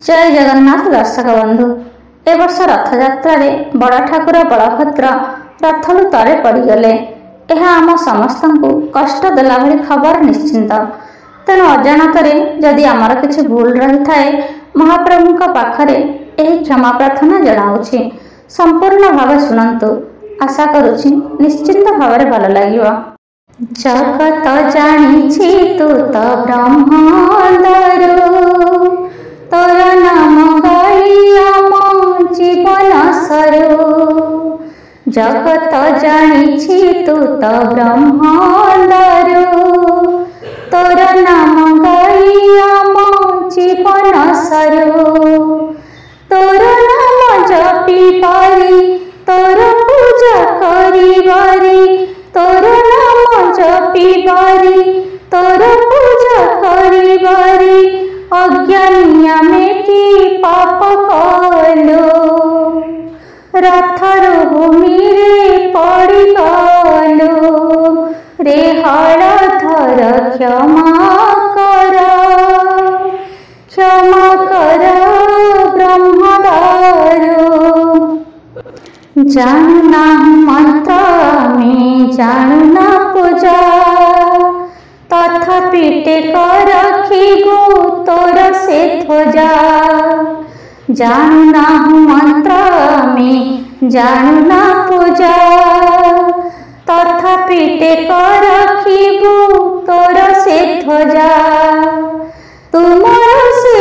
जय जगन्नाथ दर्शक बंधु। ए वर्ष रथयात्रा बड़ ठाकुर बलभद्र रथलु तले पड़गले। यह आम समस्त कष्ट देला भली खबर निश्चिंत। तेणु अजाणत जदि आमर किसी भूल रही थाए महाप्रभु पाखरे यही क्षमा प्रार्थना जनाऊँगी। संपूर्ण भाव शुणु। आशा करुछि निश्चिंत भाव भल लगे। जगत जानी तू तो ब्रह्मांडरू तोर नाम गाई आम जीवन सरू। जगत जानी तू तो ब्रह्मांडरू तोर नाम गाई आम जीवन सरू। तोर नाम जपी पारी तोर पूजा करी बारी तोर नाम जपी बारी तोर पूजा करी बारी अज्ञानिया में की पाप कलु रथर भूमि रे पड़ी गलु रे हलधर क्षमा कर ब्रह्मदारू। जानना मंत्र में जानना पूजा तथापि टेक रखिबू तोर से ध्वजा। जानना मंत्र में जानना पूजा तथापि टेक रखिबू तोर से ध्वजा। तुमर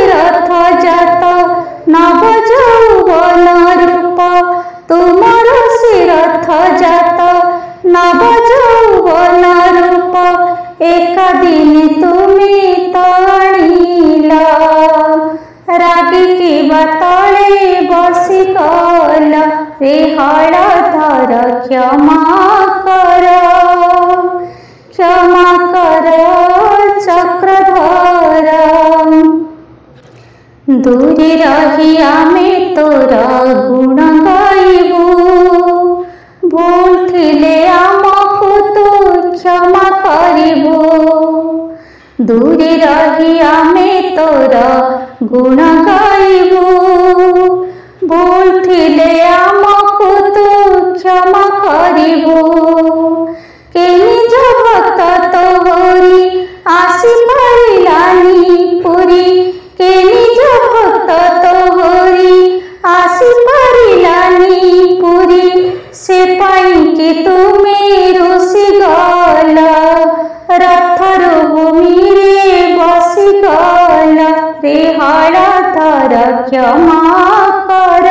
रथ जात नव यौवन रूप तुमर रथ जात नव यौवन रूप एक दिन तुम्हें ताणिल रागिकी तले बसी गल रे हलधर क्षमा कर चक्रधर। दूरी रही आमे तोर गुण गाइबू भूल थिले आमकु तू क्षमा करिबू। दूरी रही आमे तोर गुण गाइबू भूल थिले आमकु तू क्षमा करिबू। के निज भक्त तोहरी आसी पारिलानी पुरी के निज भक्त तोहरी आसी पारिलानी पुरी से पाई कि तुम्हें रुषि गल रथर भूमि रे बसी गल रे हलधर क्षमा कर।